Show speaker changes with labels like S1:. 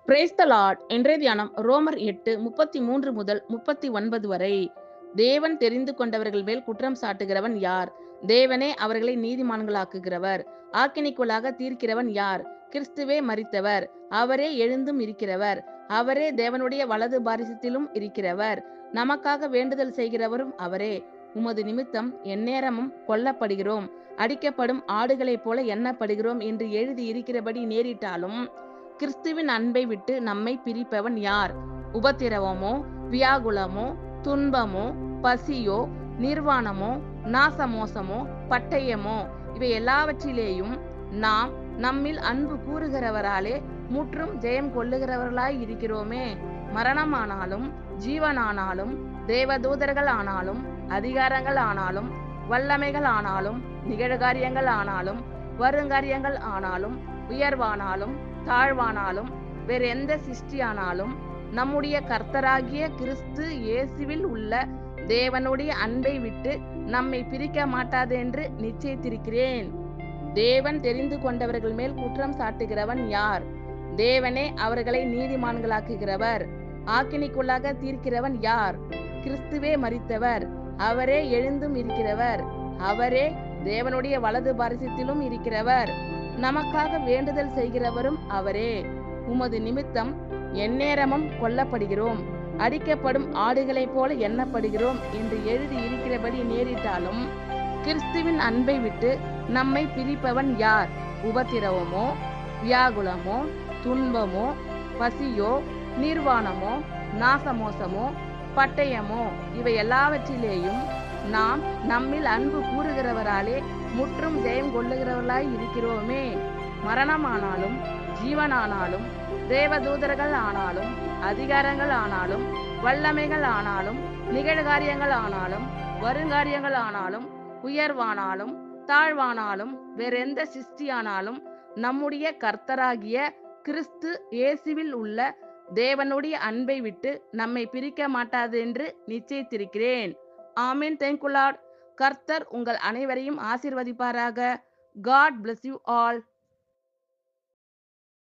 S1: Praise the Lord. இன்றைய தியானம் ரோமர் 8:33 முதல் 39 வரை. தேவன் தெரிந்து கொண்டவர்கள் மேல் குற்றம் சாட்டுகிறவன் யார்? தேவனே அவர்களை நீதிமான்களாக்குகிறவர். ஆக்கினைக்குள்ளாக தீர்க்கிறவன் யார்? கிறிஸ்துவே மரித்தவர், அவரே எழுந்தும் இருக்கிறவர், அவரே தேவனுடைய வலது பாரிசத்திலும் இருக்கிறவர், நமக்காக வேண்டுதல் செய்கிறவரும் அவரே. உமது நிமித்தம் எந்நேரமும் கொல்லப்படுகிறோம், அடிக்கப்படும் ஆடுகளைப் போல எண்ணப்படுகிறோம் என்று எழுதி இருக்கிறபடி நேரிட்டாலும் கிறிஸ்துவின் அன்பை விட்டு நம்மை பிரிப்பவன் யார்? உபத்திரவமோ, வியாகுலமோ, துன்பமோ, பசியோ, நிர்வாணமோ, நாசமோசமோ, பட்டயமோ, இவை எல்லாவற்றிலேயும் நாம் நம்மில் அன்பு கூறுகிறவராலே முற்றும் ஜெயம் கொள்ளுகிறவர்களாய் இருக்கிறோமே. மரணமானாலும் ஜீவனானாலும் தேவதூதர்கள் ஆனாலும் அதிகாரங்கள் ஆனாலும் வல்லமைகள் ஆனாலும் நிகழ்காரியங்கள் ஆனாலும் வருங்காரியங்கள் ஆனாலும் உயர்வானாலும் தாழ்வானாலும் வேற எந்த சிருஷ்டியானாலும் நம்முடைய கர்த்தராகிய கிறிஸ்து இயேசுவில் உள்ள தேவனுடைய அன்பை விட்டு நம்மை பிரிக்க மாட்டாது என்று நிச்சயித்திருக்கிறேன். தேவன் தெரிந்து கொண்டவர்கள் மேல் குற்றம் சாட்டுகிறவன் யார்? தேவனே அவர்களை நீதிமான்களாக்குகிறவர். ஆக்கினைக்குள்ளாக தீர்க்கிறவன் யார்? கிறிஸ்துவே மரித்தவர், அவரே எழுந்தும் இருக்கிறவர், அவரே தேவனுடைய வலது பாரிசத்திலும் இருக்கிறவர், நமக்காக வேண்டுதல் செய்கிறவரும் அவரே. உமது நிமித்தம் எந்நேரமும் கொல்லப்படுகிறோம், அடிக்கப்படும் ஆடுகளைப் போல எண்ணப்படுகிறோம் என்று எழுதி இருக்கிறபடி நேரிட்டாலும் கிறிஸ்துவின் அன்பை விட்டு நம்மை பிரிப்பவன் யார்? உபத்திரவமோ, வியாகுலமோ, துன்பமோ, பசியோ, நிர்வாணமோ, நாசமோசமோ, பட்டயமோ, இவை எல்லாவற்றிலேயும் நாம் நம்மில் அன்பு கூறுகிறவராலே முற்றும் ஜெயம் கொள்ளுகிறவர்களாய் இருக்கிறோமே. மரணமானாலும் ஜீவனானாலும் தேவதூதர்கள் ஆனாலும் அதிகாரங்கள் ஆனாலும் வல்லமைகள் ஆனாலும் நிகழ்காரியங்கள் ஆனாலும் வருங்காரியங்கள் ஆனாலும் உயர்வானாலும் தாழ்வானாலும் வேறெந்த சிருஷ்டியானாலும் நம்முடைய கர்த்தராகிய கிறிஸ்து இயேசுவில் உள்ள தேவனுடைய அன்பை விட்டு நம்மை பிரிக்க மாட்டாது என்று நிச்சயித்திருக்கிறேன். ஆமென். Thank you Lord. கர்த்தர் உங்கள் அனைவரையும் ஆசீர்வதிப்பாராக. God bless you all.